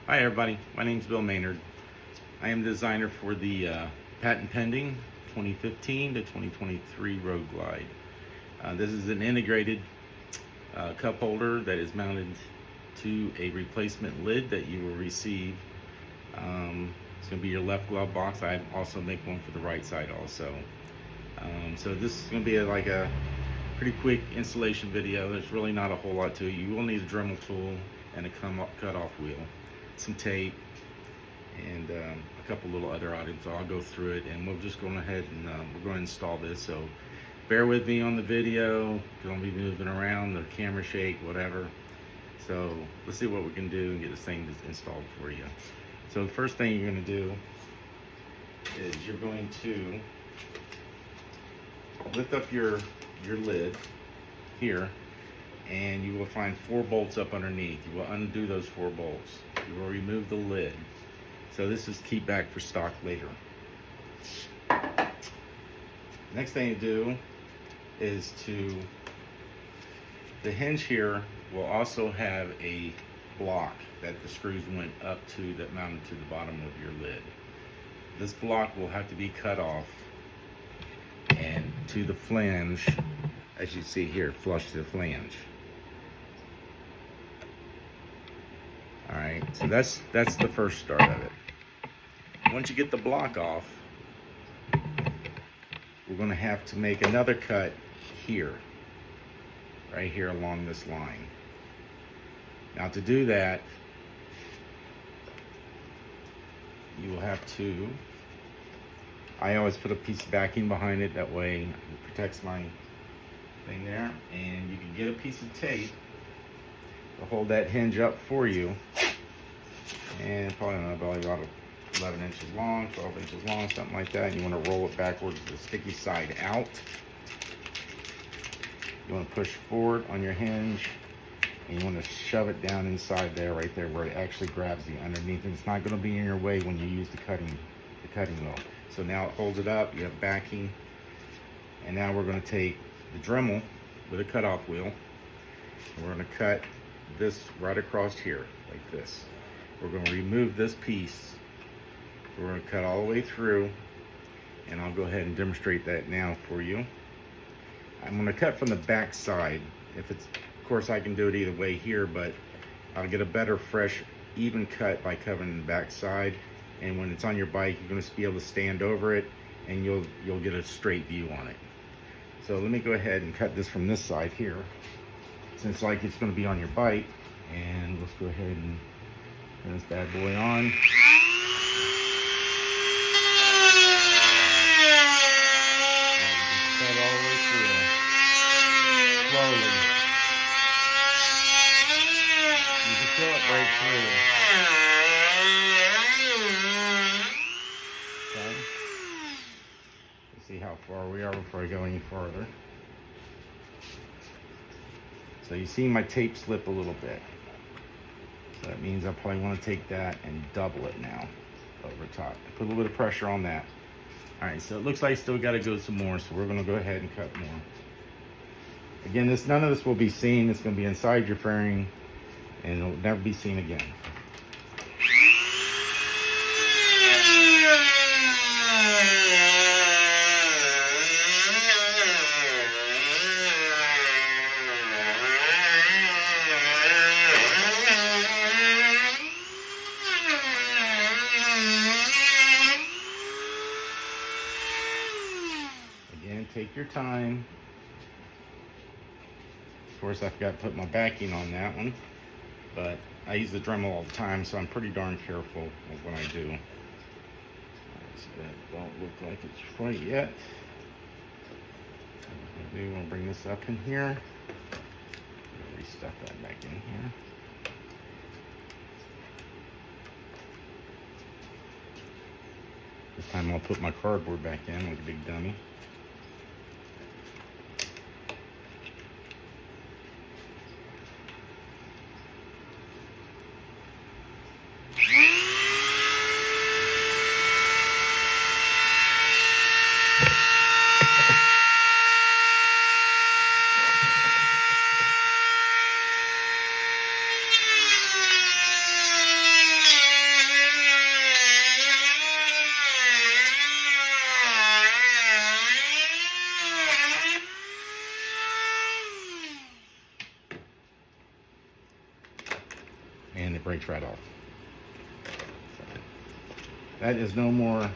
Hi everybody, my name is Bill Maynard. I am the designer for the patent pending 2015 to 2023 Road Glide. This is an integrated cup holder that is mounted to a replacement lid that you will receive. It's going to be your left glove box. I also make one for the right side also. So this is going to be like a pretty quick installation video. There's really not a whole lot to it. You will need a Dremel tool and a cut-off wheel, some tape, and a couple little other items. So I'll go through it, and we'll just go ahead and we're going to install this. So bear with me on the video. Going to be moving around, the camera shake, whatever. So let's see what we can do and get this thing installed for you. So the first thing you're going to do is you're going to lift up your lid here, and you will find 4 bolts up underneath. You will undo those 4 bolts. You will remove the lid. So this is keep back for stock later. Next thing to do is the hinge here will also have a block that the screws went up to that mounted to the bottom of your lid. This block will have to be cut off and to the flange, as you see here, flush to the flange. All right, so that's the first start of it. Once you get the block off, we're going to have to make another cut here, right here along this line. Now to do that, you will have to, I always put a piece of backing behind it, that way it protects my thing there, and you can get a piece of tape to hold that hinge up for you, and probably about 11 inches long, 12 inches long, something like that. And you want to roll it backwards, the sticky side out. You want to push forward on your hinge, and you want to shove it down inside there, right there, where it actually grabs the underneath, and it's not going to be in your way when you use the cutting wheel. So now it holds it up, you have backing, and now we're going to take the Dremel with a cutoff wheel, and we're going to cut this right across here, like this. We're going to remove this piece. We're going to cut all the way through, and I'll go ahead and demonstrate that now for you. I'm going to cut from the back side. Of course, I can do it either way here, but I'll get a better, fresh, even cut by covering the back side. And when it's on your bike, you're going to be able to stand over it, and you'll get a straight view on it. So let me go ahead and cut this from this side here, since like it's going to be on your bike. And let's go ahead and turn this bad boy on. Cut all the way through, slowly. You can feel it break through. Okay. Let's see how far we are before I go any farther. So you see my tape slip a little bit. So that means I probably want to take that and double it now over top. Put a little bit of pressure on that. All right, so it looks like I still got to go some more, so we're going to go ahead and cut more. Again, none of this will be seen. It's going to be inside your fairing, and it'll never be seen again. Again, take your time. Of course, I forgot to put my backing on that one, but I use the Dremel all the time, so I'm pretty darn careful of what I do. So that don't look like it's right yet. We want to bring this up in here. Restuff that back in here. This time I'll put my cardboard back in like a big dummy. breaks right off. So, that is no more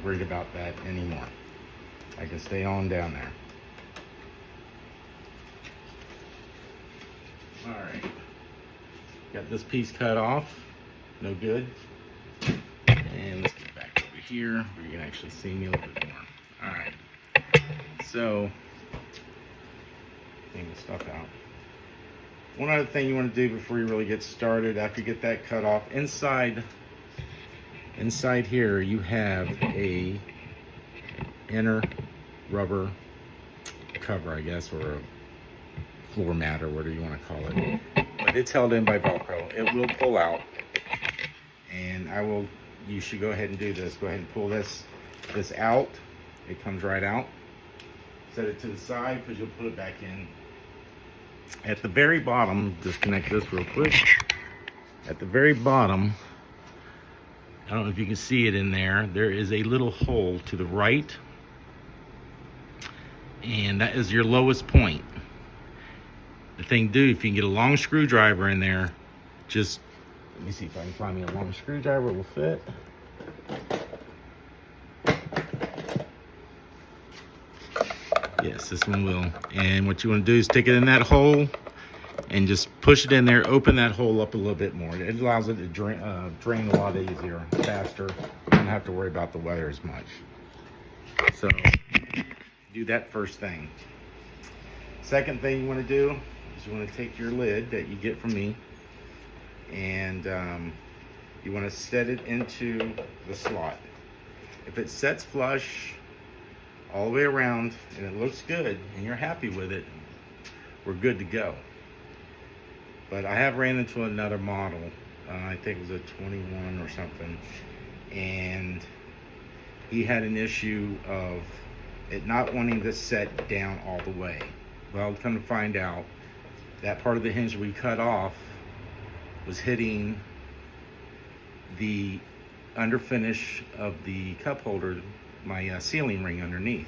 worried about that anymore. I can stay on down there. All right, got this piece cut off, no good. And let's get back over here where you can actually see me a little bit more. All right, so clean the stuff out. One other thing you want to do before you really get started, after you get that cut off, inside here you have a inner rubber cover, I guess, or a floor mat, or whatever you want to call it. But it's held in by Velcro. It will pull out, and you should go ahead and do this. Go ahead and pull this out. It comes right out. Set it to the side, because you'll put it back in. At the very bottom, disconnect this real quick. At the very bottom, I don't know if you can see it in there, there is a little hole to the right, and that is your lowest point. The thing to do, if you can get a long screwdriver in there, just, let me see if I can find me a long screwdriver that will fit. Yes, this one will. And what you want to do is stick it in that hole and just push it in there, open that hole up a little bit more. It allows it to drain a lot easier, faster. You don't have to worry about the weather as much. So do that first thing. Second thing you want to do is you want to take your lid that you get from me, and you want to set it into the slot. If it sets flush all the way around and it looks good and you're happy with it, we're good to go. But I have ran into another model, I think it was a 21 or something, and he had an issue of it not wanting to set down all the way. Well, come to find out, that part of the hinge we cut off was hitting the under finish of the cup holder, my sealing ring underneath.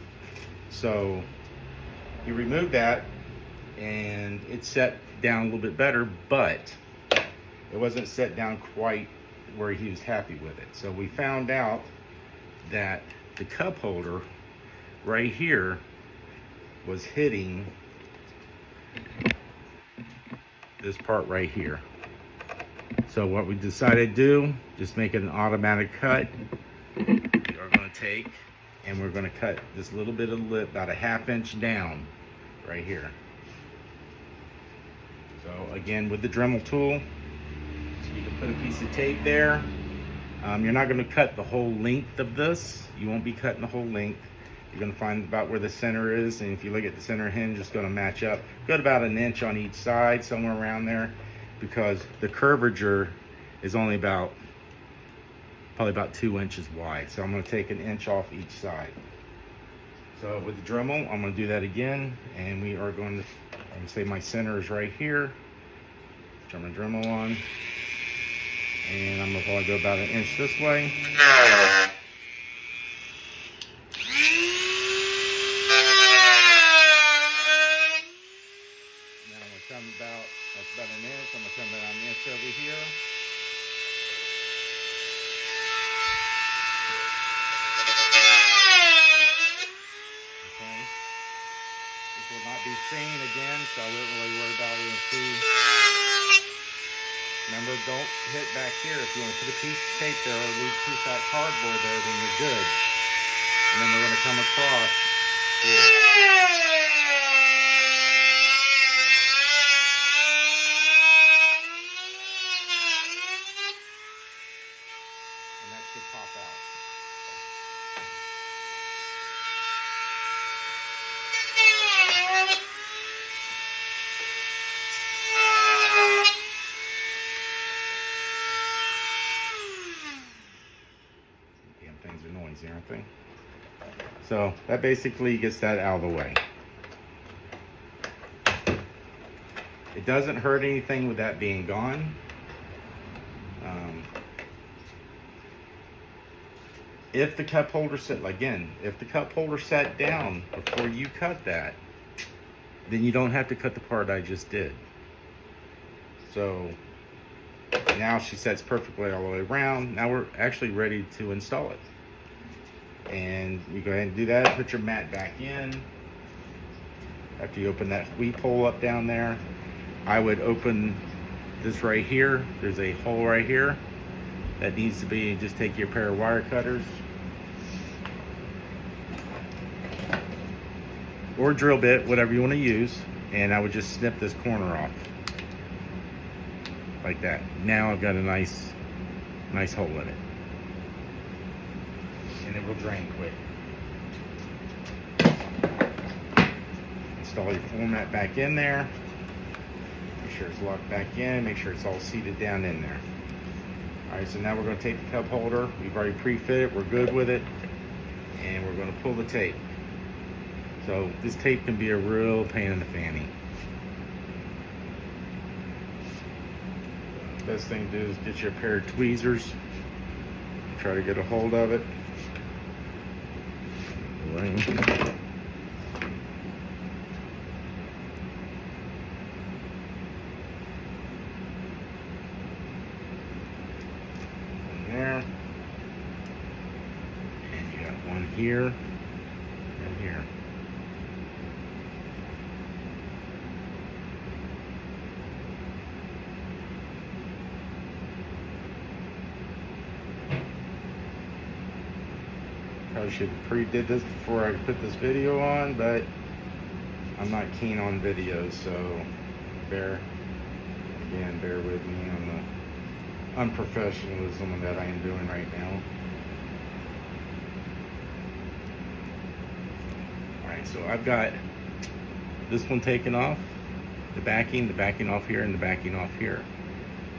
So you remove that, and it set down a little bit better, but it wasn't set down quite where he was happy with it. So we found out that the cup holder right here was hitting this part right here. So what we decided to do, just make it an automatic cut. We are going to take and we're going to cut this little bit of lip about a ½ inch down right here. So again, with the Dremel tool, you can put a piece of tape there. You're not going to cut the whole length of this. You won't be cutting the whole length. You're going to find about where the center is, and if you look at the center hinge, it's going to match up. Got about an inch on each side, somewhere around there, because the curvature is only probably about 2 inches wide. So I'm going to take an inch off each side. So with the Dremel, I'm going to do that again, and we are going to, I'm going to say my center is right here. Turn my Dremel on, and I'm going to probably go about an inch this way. That's about an inch. I'm going to come about an inch over here. Okay. This will not be seen again, so I wouldn't really worry about it. Remember, don't hit back here. If you want to put a piece of tape there or leave a piece of that cardboard there, then you're good. And then we're going to come across here. Pop out. Damn things are noisy, aren't they? So that basically gets that out of the way. It doesn't hurt anything with that being gone. If the cup holder if the cup holder sat down before you cut that, then you don't have to cut the part I just did. So Now she sets perfectly all the way around. Now we're actually ready to install it. And you go ahead and do that. Put your mat back in. After you open that weep hole up down there, I would open this right here. There's a hole right here that needs to be, just take your pair of wire cutters or drill bit, whatever you want to use, and I would just snip this corner off like that. Now I've got a nice hole in it, and it will drain quick. Install your floor mat back in there. Make sure it's locked back in. Make sure it's all seated down in there. All right, so now we're going to take the cup holder. We've already pre-fit it. We're good with it, and we're going to pull the tape. So this tape can be a real pain in the fanny. Best thing to do is get you a pair of tweezers. Try to get a hold of it. There. And you got one here and here. Probably should have pre-did this before I put this video on, but I'm not keen on videos, so bear with me on the unprofessionalism that I am doing right now. Alright, so I've got this one taken off, the backing off here, and the backing off here.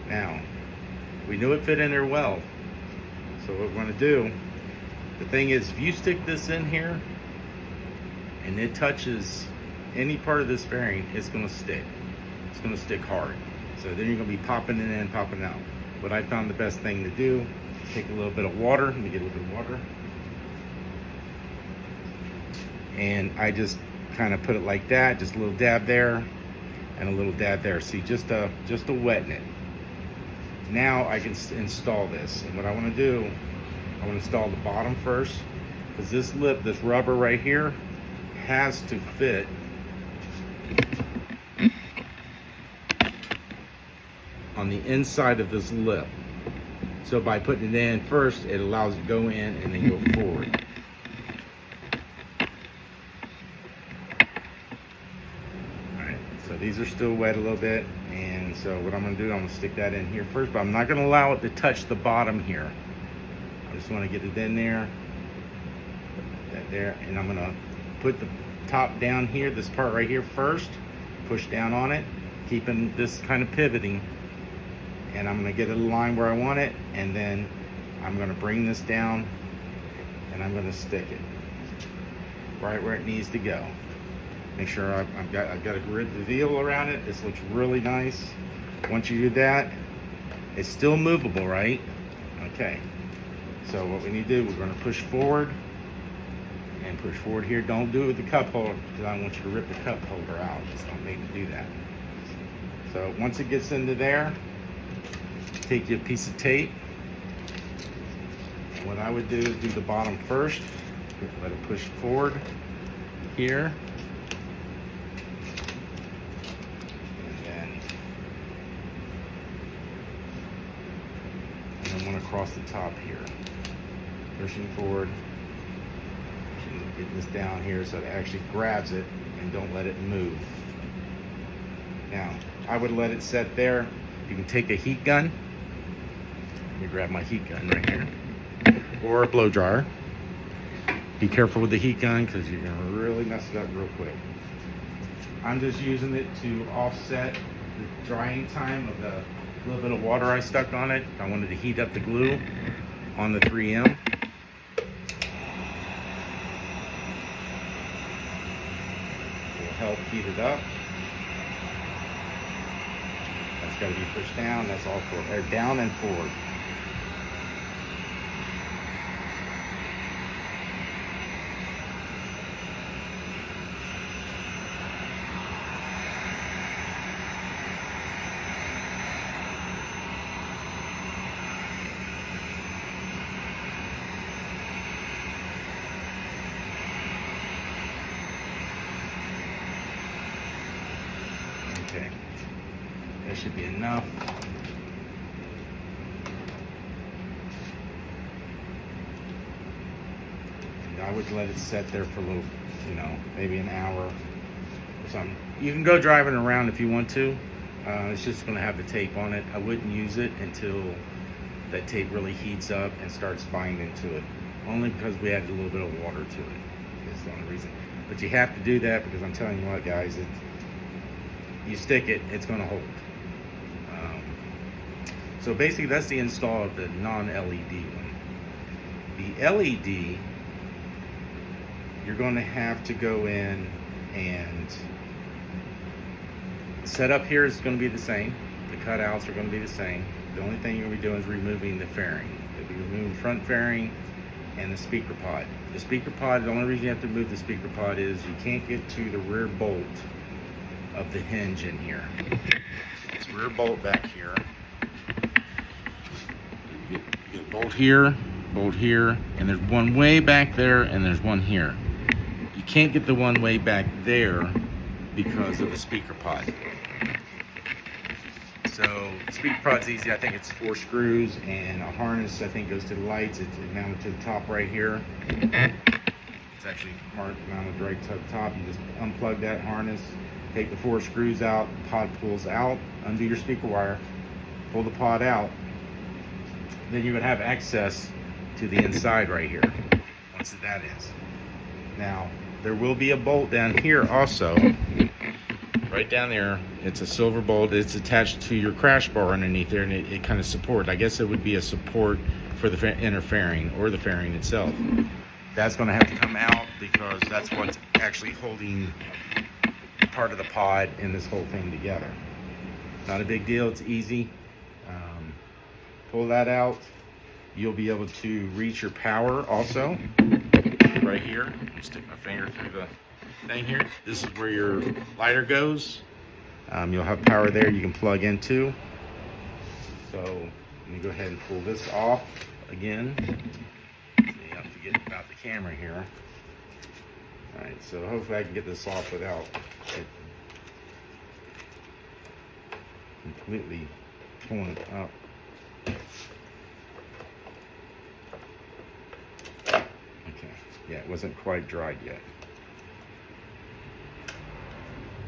Now, we knew it fit in there well, so what we're going to do, the thing is, if you stick this in here and it touches any part of this fairing, it's going to stick. It's going to stick hard. So then you're going to be popping it in, popping out. What I found the best thing to do, take a little bit of water. Let me get a little bit of water. And I just kind of put it like that, just a little dab there and a little dab there. See, just to weten it. Now I can install this. And what I want to do, I want to install the bottom first, because this lip, this rubber right here, has to fit on the inside of this lip. So by putting it in first, it allows it to go in and then go forward. Alright, so these are still wet a little bit, and so what I'm going to do, I'm going to stick that in here first, but I'm not going to allow it to touch the bottom here. I just want to get it in there, that there, and I'm going to put the top down here, this part right here first, push down on it, keeping this kind of pivoting, and I'm going to get it aligned where I want it, and then I'm going to bring this down and I'm going to stick it right where it needs to go. Make sure I've got a grid reveal around it. This looks really nice. Once you do that, it's still movable, right? Okay, so what we need to do, we're going to push forward and push forward here. Don't do it with the cup holder, because I want you to rip the cup holder out. Just don't make me do that. So once it gets into there, take you a piece of tape. And what I would do is do the bottom first. Let it push forward here. And then one across the top here. Pushing forward. Get this down here so it actually grabs it and don't let it move. Now, I would let it set there. You can take a heat gun. Let me grab my heat gun right here. Or a blow dryer. Be careful with the heat gun, because you're going to really mess it up real quick. I'm just using it to offset the drying time of the little bit of water I stuck on it. I wanted to heat up the glue on the 3M. Help heat it up. That's got to be pushed down. That's all for air down and forward. enough. And I would let it set there for a little, maybe an hour or something. You can go driving around if you want to. It's just going to have the tape on it. I wouldn't use it until that tape really heats up and starts binding to it. Only because we added a little bit of water to it. Is the only reason. But you have to do that because I'm telling you what, guys, you stick it, it's going to hold. So basically, that's the install of the non-LED one. The LED, you're going to have to go in and setup here is going to be the same. The cutouts are going to be the same. The only thing you're going to be doing is removing the fairing. You'll be removing the front fairing and the speaker pod. The speaker pod, the only reason you have to move the speaker pod is you can't get to the rear bolt of the hinge in here. This rear bolt back here. You get a bolt here, and there's one way back there, and there's one here. You can't get the one way back there because of the speaker pod. So the speaker pod's easy. I think it's 4 screws and a harness. I think goes to the lights. It's mounted to the top right here. It's actually mounted right to the top. You just unplug that harness, take the 4 screws out. The pod pulls out. Undo your speaker wire. Pull the pod out. Then you would have access to the inside right here. Once that is. Now there will be a bolt down here also. Right down there, it's a silver bolt. It's attached to your crash bar underneath there, and it kind of supports. I guess it would be a support for the inner fairing or the fairing itself. That's going to have to come out because that's what's actually holding part of the pod and this whole thing together. Not a big deal. It's easy. Pull that out. You'll be able to reach your power also. Right here. I'll stick my finger through the thing here. This is where your lighter goes. You'll have power there you can plug into. So let me go ahead and pull this off again. See, I'm forgetting about the camera here. Alright, so hopefully I can get this off without it completely pulling it up. Okay, yeah, it wasn't quite dried yet.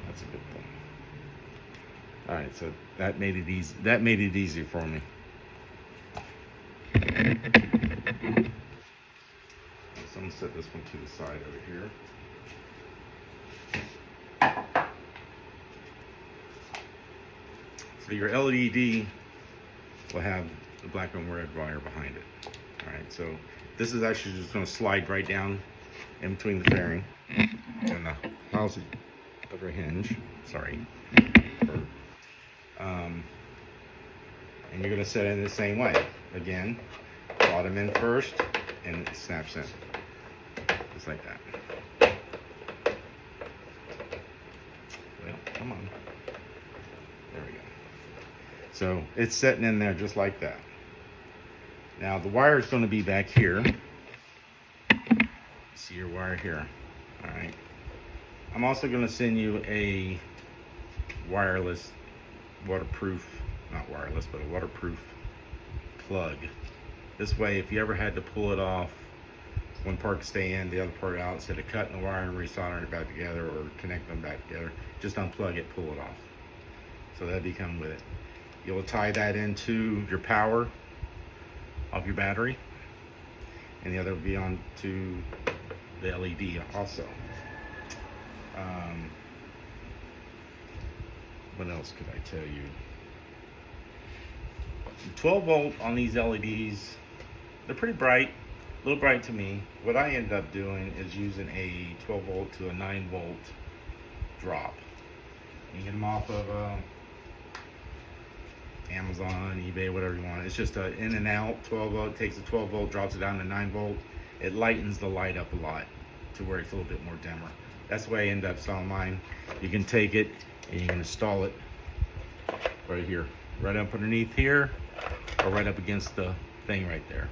That's a good thing. All right, so that made it easy. That made it easy for me. So I'm gonna set this one to the side over here. So your LED will have the black and red wire behind it. All right, so this is actually just going to slide right down in between the fairing and the housing of your hinge. Sorry. And you're going to set it in the same way. Again, bottom in first, and it snaps in. Just like that. Well, come on. There we go. So it's sitting in there just like that. Now the wire is going to be back here. See your wire here. All right. I'm also going to send you a wireless, waterproof, not wireless, but a waterproof plug. This way, if you ever had to pull it off, one part to stay in, the other part out, instead of cutting the wire and resoldering it back together or connecting them back together, just unplug it, pull it off. So that'd be coming with it. You'll tie that into your power of your battery, and the other will be on to the LED also. What else could I tell you? 12 volt on these LEDs, they're pretty bright, a little bright to me. What I end up doing is using a 12 volt to a 9 volt drop. You get them off of Amazon, eBay, whatever you want. It's just a in and out 12 volt, takes a 12 volt, drops it down to 9 volt. It lightens the light up a lot to where it's a little bit more dimmer. That's the way I end up installing mine. You can take it and you can install it right here, right up underneath here, or right up against the thing right there,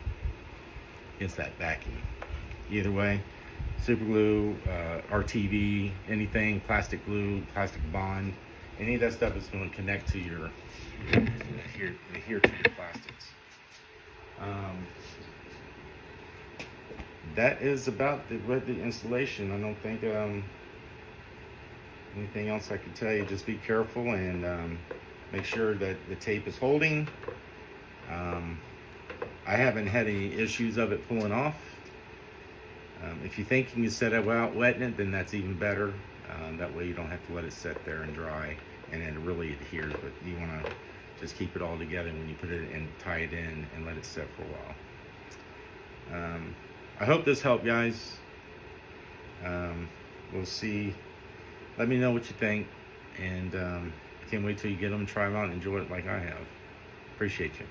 against that backing. Either way, super glue, RTV, anything, plastic glue, plastic bond, any of that stuff is going to connect to your adhere to your plastics. That is about the installation. I don't think anything else I can tell you. Just be careful and make sure that the tape is holding. I haven't had any issues of it pulling off. If you think you can set it without wetting it, then that's even better. That way you don't have to let it sit there and dry and it really adheres. But you want to just keep it all together when you put it and tie it in and let it sit for a while. I hope this helped, guys. We'll see. Let me know what you think, and can't wait till you get them, try them out, and enjoy it like I have. Appreciate you.